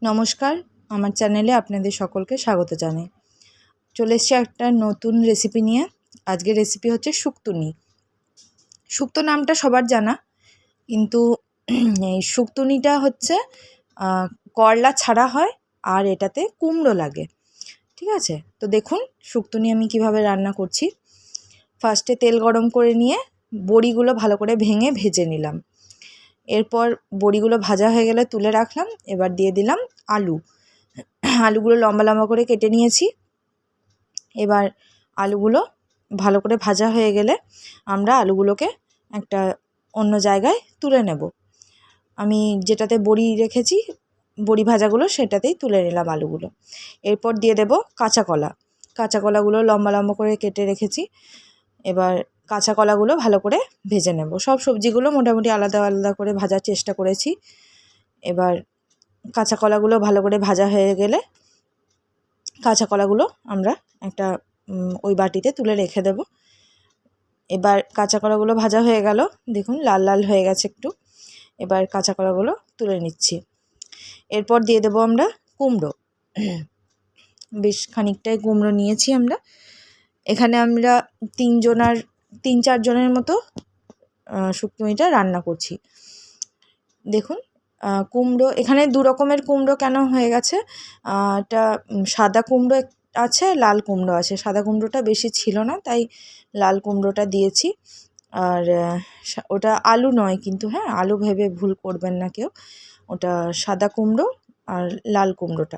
নমস্কার, আমার চ্যানেলে আপনাদের সকলকে স্বাগত জানাই। চলে এসেছি একটা নতুন রেসিপি নিয়ে। আজকের রেসিপি হচ্ছে শুক্তুনি। শুক্তো নামটা সবার জানা, কিন্তু এই শুক্তুনিটা হচ্ছে করলা ছাড়া হয় আর এটাতে কুমড়ো লাগে। ঠিক আছে, তো দেখুন শুক্তুনি আমি কিভাবে রান্না করছি। ফার্স্টে তেল গরম করে নিয়ে বড়িগুলো ভালো করে ভেঙে ভেজে নিলাম। এরপর বড়িগুলো ভাজা হয়ে গেলে তুলে রাখলাম। এবার দিয়ে দিলাম আলুগুলো লম্বা লম্বা করে কেটে নিয়েছি। এবার আলুগুলো ভালো করে ভাজা হয়ে গেলে আমরা আলুগুলোকে একটা অন্য জায়গায় তুলে নেব। আমি যেটাতে বড়ি রেখেছি, বড়ি ভাজাগুলো সেটাতেই তুলে নিলাম আলুগুলো। এরপর দিয়ে দেব কাঁচা কলাগুলো লম্বা লম্বা করে কেটে রেখেছি। এবার কাঁচা কলাগুলো ভালো করে ভেজে নেব। সব সবজিগুলো মোটামুটি আলাদা আলাদা করে ভাজার চেষ্টা করেছি। এবার কাঁচা কলাগুলো ভালো করে ভাজা হয়ে গেলে কাঁচা কলাগুলো আমরা একটা ওই বাটিতে তুলে রেখে দেব। এবার কাঁচা কলাগুলো ভাজা হয়ে গেল, দেখুন লাল লাল হয়ে গেছে একটু। এবার কাঁচা কলাগুলো তুলে নিচ্ছি। এরপর দিয়ে দেব আমরা কুমড়ো। বেশ খানিকটাই কুমড়ো নিয়েছি আমরা। এখানে আমরা 3-4 জনের মতো শুক্তোটা রান্না করছি। দেখুন কুমড়ো এখানে 2 রকমের কুমড়ো কেন হয়ে গেছে, এটা সাদা কুমড়ো আছে, লাল কুমড়ো আছে। সাদা কুমড়োটা বেশি ছিল না, তাই লাল কুমড়োটা দিয়েছি। আর ওটা আলু নয় কিন্তু, হ্যাঁ, আলু ভেবে ভুল করবেন না কেউ। ওটা সাদা কুমড়ো আর লাল কুমড়োটা।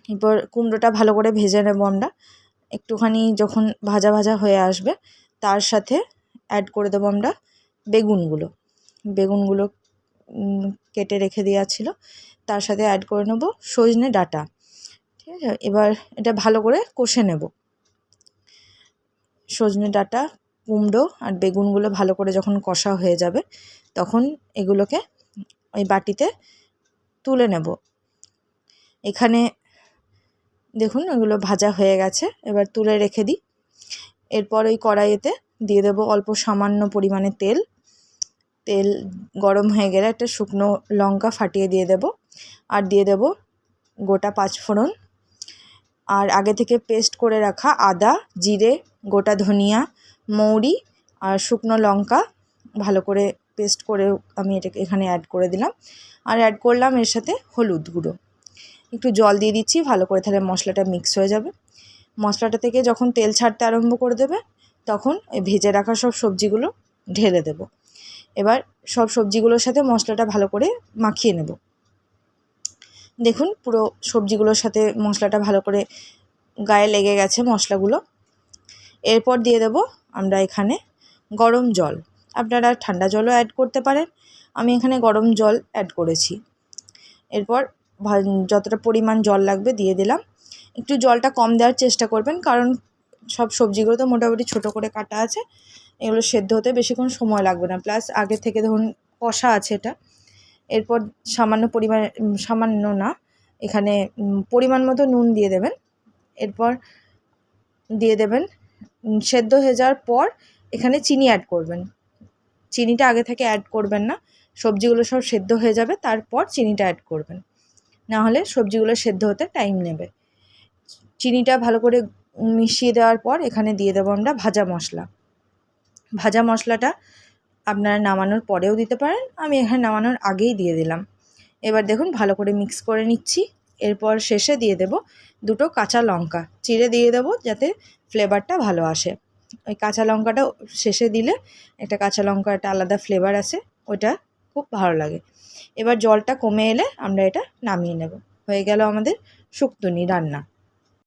এরপর কুমড়োটা ভালো করে ভেজে নেব আমরা। একটুখানি যখন ভাজা ভাজা হয়ে আসবে তার সাথে অ্যাড করে দেবো আমরা বেগুনগুলো কেটে রেখে দেওয়া ছিল। তার সাথে অ্যাড করে নেব সজনে ডাঁটা। ঠিক আছে, এবার এটা ভালো করে কষে নেব। সজনে ডাঁটা, কুমড়ো আর বেগুনগুলো ভালো করে যখন কষা হয়ে যাবে তখন এগুলোকে ওই বাটিতে তুলে নেব। এখানে দেখুন এগুলো ভাজা হয়ে গেছে, এবার তুলে রেখে দিই। এরপর ওই কড়াইতে দিয়ে দেবো অল্প সামান্য পরিমাণে তেল গরম হয়ে গেলে একটা শুকনো লঙ্কা ফাটিয়ে দিয়ে দেব। আর দিয়ে দেব গোটা 5 ফোড়ন, আর আগে থেকে পেস্ট করে রাখা আদা, জিরে, গোটা ধনিয়া, মৌরি আর শুকনো লঙ্কা ভালো করে পেস্ট করে আমি এটাকে এখানে অ্যাড করে দিলাম। আর অ্যাড করলাম এর সাথে হলুদ গুঁড়ো। একটু জল দিয়ে দিচ্ছি ভালো করে, তাহলে মশলাটা মিক্স হয়ে যাবে। মশলাটা থেকে যখন তেল ছাড়তে আরম্ভ করে দেবে তখন এই ভেজে রাখা সব সবজিগুলো ঢেলে দেব। এবার সব সবজিগুলোর সাথে মশলাটা ভালো করে মাখিয়ে নেব। দেখুন পুরো সবজিগুলোর সাথে মশলাটা ভালো করে গায়ে লেগে গেছে মশলাগুলো। এরপর দিয়ে দেব আমরা এখানে গরম জল। আপনারা ঠান্ডা জলও অ্যাড করতে পারেন, আমি এখানে গরম জল অ্যাড করেছি। এরপর যতটা পরিমাণ জল লাগবে দিয়ে দিলাম। একটু জলটা কম দেওয়ার চেষ্টা করবেন, কারণ সব সবজিগুলো তো মোটামুটি ছোটো করে কাটা আছে, এগুলো সেদ্ধ হতে বেশিক্ষণ সময় লাগবে না। প্লাস আগে থেকে ধরুন কষা আছে এটা। এরপর সামান্য না, এখানে পরিমাণ মতো নুন দিয়ে দেবেন। এরপর দিয়ে দেবেন সেদ্ধ হয়ে যাওয়ার পর এখানে চিনি অ্যাড করবেন। চিনিটা আগে থেকে অ্যাড করবেন না, সবজিগুলো সব সেদ্ধ হয়ে যাবে তারপর চিনিটা অ্যাড করবেন, নাহলে সবজিগুলো সেদ্ধ হতে টাইম নেবে। চিনিটা ভালো করে মিশিয়ে দেওয়ার পর এখানে দিয়ে দেবো আমরা ভাজা মশলাটা আপনারা নামানোর পরেও দিতে পারেন, আমি এখানে নামানোর আগেই দিয়ে দিলাম। এবার দেখুন ভালো করে মিক্স করে নিচ্ছি। এরপর শেষে দিয়ে দেব 2 কাঁচা লঙ্কা চিড়ে দিয়ে দেব, যাতে ফ্লেভারটা ভালো আসে। ওই কাঁচা লঙ্কাটা শেষে দিলে একটা কাঁচা লঙ্কার একটা আলাদা ফ্লেভার আসে, ওটা খুব ভালো লাগে। এবার জলটা কমে এলে আমরা এটা নামিয়ে নেব। হয়ে গেল আমাদের শুক্তোনি রান্না।